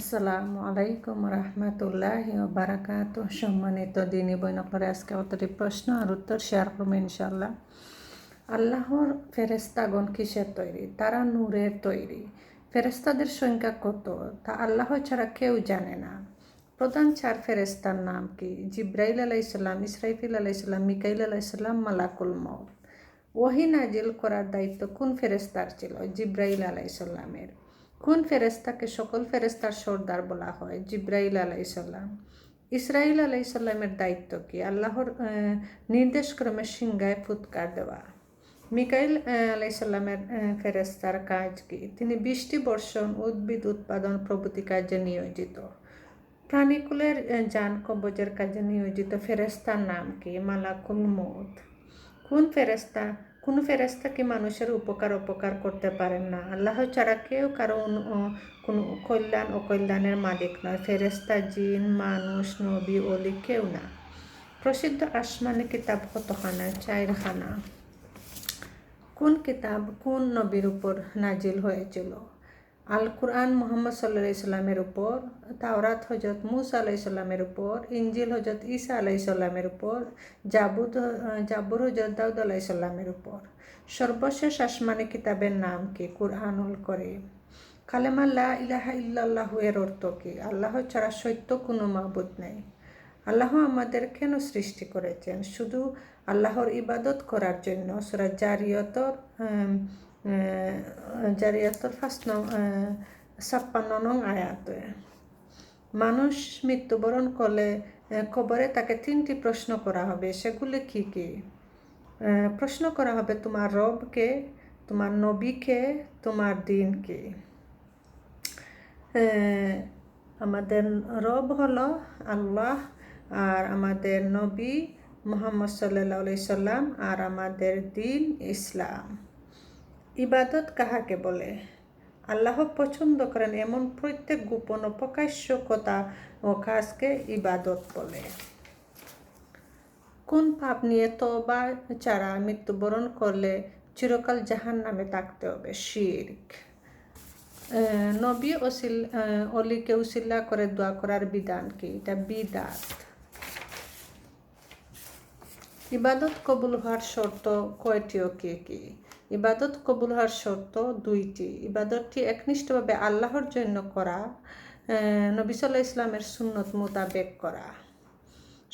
আসসালামু আলাইকুম রহমতুল্লাহি ওয়া বারাকাতুহু। সম্মানিত দিনী বোন আপনারা আজকে অতটি প্রশ্ন আর উত্তর শেয়ার করবো ইনশাআল্লাহ। আল্লাহর ফেরেশতাগণ কিসের তৈরি? তারা নূরের তৈরি। ফেরেশতাদের সংখ্যা কত তা আল্লাহ ছাড়া কেউ জানে না। প্রধান চার ফেরেশতার নাম কি? জিব্রাইল আলাইহিসসালাম, ইসরাফিল আলাইহিসসালাম, মিকাইল আলাইহিসসালাম, মালাকুল মউত। ওহী নাজিল করার দায়িত্ব কোন ফেরেশতার ছিল? জিব্রাইল আলাইহিসসালামের। কোন ফেরেশতাকে সকল ফেরেশতার সর্দার বলা হয়? জিব্রাইল আলাইহিসসালাম। ইসরাইল আলাইহিসসালামের দায়িত্ব কি? আল্লাহর নির্দেশক্রমে সিংহায় ফুৎকার দেওয়া। মিকাইল আলাইহিসসালামের ফেরেশতার কাজ কি? তিনি বৃষ্টি বর্ষণ, উদ্ভিদ উৎপাদন প্রভৃতি কাজে নিয়োজিত। প্রাণীকুলের যান কবজের কাজে নিয়োজিত ফেরেশতার নাম কি? মালাকুল মউত। কোন ফেরেশতা কি মানুষের উপকার অপকার করতে পারেন না? আল্লাহ ছাড়া কেউ কারো কোনো কল্যাণ অকল্যাণের মালিক নয়। ফেরেশতা, জিন, মানুষ, নবী, অলি কেউ না। প্রসিদ্ধ আসমানি কিতাব কতখানা? 4খানা। কোন কিতাব কোন নবীর উপর নাজিল হয়েছিল? আল কুরআন মুহাম্মদ সাল্লাল্লাহু আলাইহি সাল্লামের উপর, তাওরাত হযরত মুসা আলাইহিস সালামের উপর, ইনজিল হযরত ঈসা আলাইহিস সালামের উপর, জাবুর হযরত দাউদ আলাইহিস সালামের উপর। সর্বশেষ আসমানি কিতাবের নাম কি? কুরআনুল কারীম। কালেমা লা ইলাহা ইল্লাল্লাহু এর অর্থ কি? আল্লাহ ছাড়া সত্য কোনো মাবুদ নেই। আল্লাহ আমাদের কেন সৃষ্টি করেছেন? শুধু আল্লাহর ইবাদত করার জন্য। সূরা জারিয়াতর 56 নং আয়াতে। মানুষ মৃত্যুবরণ করলে কবরে তাকে 3টি প্রশ্ন করা হবে। সেগুলি কি কি? প্রশ্ন করা হবে তোমার রবকে, তোমার নবীকে, তোমার দিনকে। আমাদের রব হলো আল্লাহ, আর আমাদের নবী মুহাম্মদ সাল্লাল্লাহু আলাইহি সাল্লাম, আর আমাদের দিন ইসলাম। ইবাদত কাহাকে বলে? আল্লাহ পছন্দ করেন এমন প্রত্যেক গোপন ও প্রকাশ্য কথা ও কাজকে ইবাদত বলে। কোন পাপ নিয়ে তওবা ছাড়া মৃত্যুবরণ করলে চিরকাল জাহান্নামে থাকতে হবে? শিরক। নবী অলিকে উসিলা করে দোয়া করার বিধান কি? এটা বিদআত। ইবাদত কবুল হওয়ার শর্ত কয়টি ও কি কি? ইবাদত কবুল হওয়ার শর্ত 2টি। ইবাদতটি একনিষ্ঠভাবে আল্লাহর জন্য করা, নবী সাল্লাল্লাহু আলাইহি ইসলামের সুন্নত মোতাবেক করা।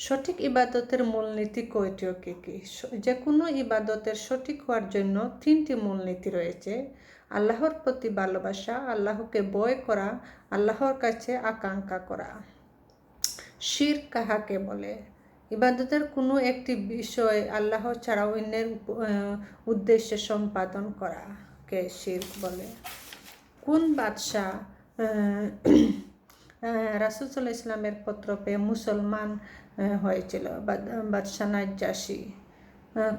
সঠিক ইবাদতের মূলনীতি কয়টি ও কি কি? যে কোনো ইবাদতের সঠিক হওয়ার জন্য 3টি মূলনীতি রয়েছে। আল্লাহর প্রতি ভালোবাসা, আল্লাহকে ভয় করা, আল্লাহর কাছে আকাঙ্ক্ষা করা। শিরক কাহাকে বলে? ইবাদতের কোনো একটি বিষয় আল্লাহ ছাড়া অন্যের উদ্দেশ্যে সম্পাদন করাকে শিরক বলে। কোন বাদশাহ রাসূল সাল্লাল্লাহু আলাইহি ইসলামের পত্র পেয়ে মুসলমান হয়েছিল? বাদশাহ নাজ্জাশী।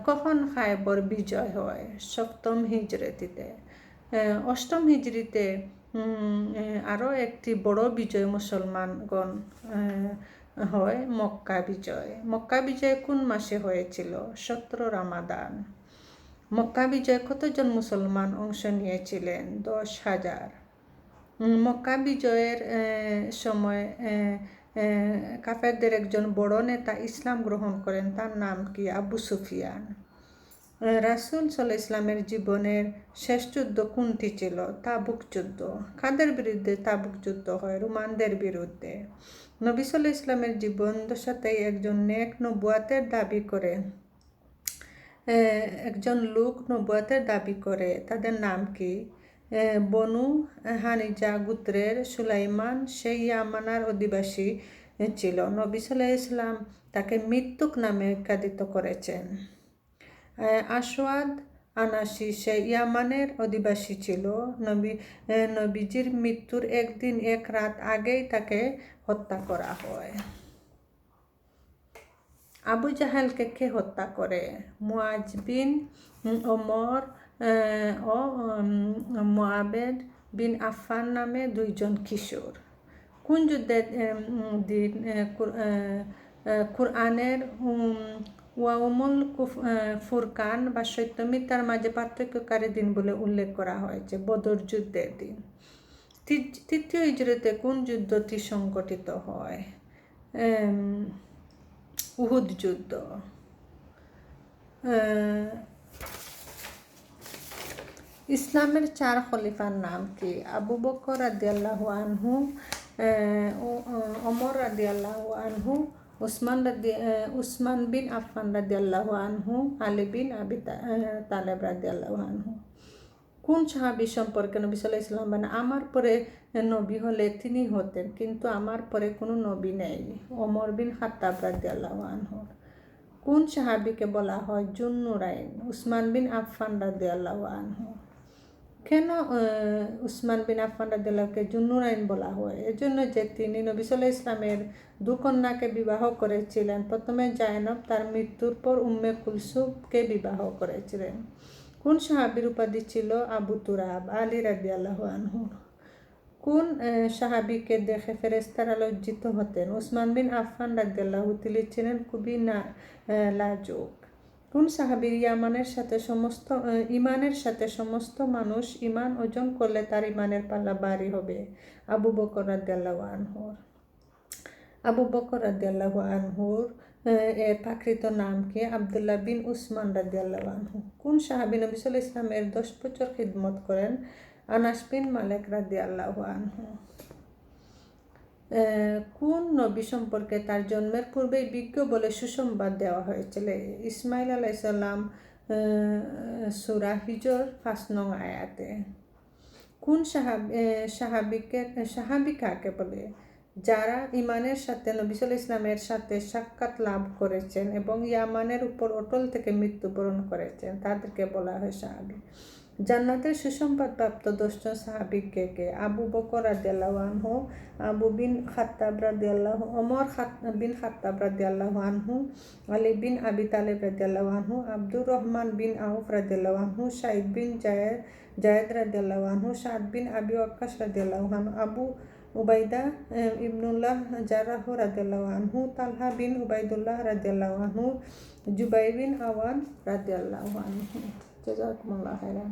কখন খায়বর বিজয় হয়? 7ম হিজরীতে। 8ম হিজরীতে আরও একটি বড় বিজয় মুসলমানগণ হয়, মক্কা বিজয়। মক্কা বিজয় কোন মাসে হয়েছিল? 17 রমাদান। মক্কা বিজয়ে কতজন মুসলমান অংশ নিয়েছিলেন? 10,000। মক্কা বিজয়ের সময় কাফেরদের একজন বড় নেতা ইসলাম গ্রহণ করেন, তার নাম কি? আবু সুফিয়ান। রাসূল সাল্লাল্লাহু আলাইহি ইসলামের জীবনের শেষ যুদ্ধ কোনটি ছিল? তাবুক যুদ্ধ। কাদের বিরুদ্ধে তাবুক যুদ্ধ হয়? রোমানদের বিরুদ্ধে। নবী সাল্লাল্লাহু আলাইহি ইসলামের জীবন দশাতেই একজন লোক নবুয়াতের দাবি করে, তাদের নাম কি? বনু হানিজা গোত্রের সুলাইমান, সেই ইয়ামানার অধিবাসী ছিল। নবী সাল্লাল্লাহু আলাইহি ইসলাম তাকে মৃত্যুক নামে আখ্যায়িত করেছেন। আসওয়াদ আনাসি সেই ইয়ামানের অধিবাসী ছিল। নবীজির মৃত্যুর 1 দিন 1 রাত আগেই তাকে হত্যা করা হয়। আবু জাহেলকে কে হত্যা করে? মুআজ বিন ওমর ও মুআবিদ বিন আফফান নামে 2 জন কিশোর। কোন যুদ্ধের দিন কুরআনের ওয়াউমুল ফুরকান বা সত্য মিথ্যার মাঝে পার্থক্যকারী দিন বলে উল্লেখ করা হয়েছে? বদর যুদ্ধের দিন। তৃতীয় হিজরতে কোন যুদ্ধটি সংগঠিত হয়? উহুদ যুদ্ধ। ইসলামের 4 খলিফার নাম কি? আবু বকর রাদিয়াল্লাহু আনহু, ওমর রাদিয়াল্লাহু আনহু, উসমান বিন আফফান রাদিয়াল্লাহু আনহু, আলী বিন আবি তালেব রাদিয়াল্লাহু আনহু। কোন সাহাবী সম্পর্কে নবী সাল্লাল্লাহু আলাইহি ওয়াসাল্লাম বলেন, আমার পরে নবী হলে তিনি হতেন, কিন্তু আমার পরে কোনো নবী নেই? ওমর বিন খাত্তাব রাদিয়াল্লাহু আনহু। কোন সাহাবীকে বলা হয় জুন্নুরাইন? উসমান বিন আফফান রাদিয়াল্লাহু আনহু। কেন উসমান বিন আফফান রাদিয়াল্লাহুকে জুন্নুরাইন বলা হয়? এজন্য যে তিনি নবী সাল্লাল্লাহু আলাইহি ওয়াসাল্লামের 2 কন্যাকে বিবাহ করেছিলেন। প্রথমে জায়নব, তার মৃত্যুর পর উম্মে কুলসুমকে বিবাহ করেছিলেন। কোন সাহাবীর উপাধি ছিল আবু তুরাব? আলী রাদিয়াল্লাহু আনহু। কোন সাহাবীকে দেখে ফেরেশতারা লজ্জিত হতেন? উসমান বিন আফফান রাদিয়াল্লাহু। তিনি ছিলেন খুবই লাজুক। কোন সাহাবীর ইমানের সাথে সমস্ত মানুষ ইমান অর্জন করলে তার ইমানের পাল্লা ভারী হবে? আবু বকর রাদিয়াল্লাহু আনহুর। আবু বকর রাদিয়াল্লাহু আনহুর এর প্রাকৃত নাম কি? আব্দুল্লাহ বিন উসমান রাদিয়াল্লাহু আনহু। কোন সাহাবী নবী সাল্লাল্লাহু আলাইহি ওয়াসাল্লামের 10 বছর খিদমত করেন? আনাস বিন মালিক রাদিয়াল্লাহু আনহু। কোন নবী সম্পর্কে তার জন্মের পূর্বেই বিজ্ঞ বলে সুসংবাদ দেওয়া হয়েছিল? ইসমাইল আলাইহিস সালাম, সূরা হিজর 5 নং আয়াতে। কোন সাহাবী কাকে বলে? যারা ইমানের সাথে নবী সাল্লাল্লাহু আলাইহি ওয়াসাল্লামের সাথে সাক্ষাৎ লাভ করেছেন এবং ইয়ামানের উপর অটল থেকে মৃত্যুবরণ করেছেন, তাদেরকে বলা হয় সাহাবী। জান্নাতের সুসংবাদ প্রাপ্ত 10 জন সাহাবী কে কে? আবু বকর রাদিয়াল্লাহু আনহু, আবু বিন খাত্তাব রাদিয়াল্লাহু, ওমর বিন খাত্তাব রাদিয়াল্লাহু আনহু, আলী বিন আবি তালেব রাদিয়াল্লাহু আনহু, আব্দুর রহমান বিন আউফ রাদিয়াল্লাহু আনহু, সাইদ বিন জায়েদ রাদিয়াল্লাহু আনহু, সাদ বিন আবি ওয়াক্কাস রাদিয়াল্লাহু আনহু, আবু উবাইদা ইবনুল্লাহ জাররাহ রাদিয়াল্লাহু আনহু, তালহা বিন উবাইদুল্লাহ রাদিয়াল্লাহু আনহু, জুবাইর বিন আওয়ান রাদিয়াল্লাহু আনহু। জাযাকুমুল্লাহু খাইরান।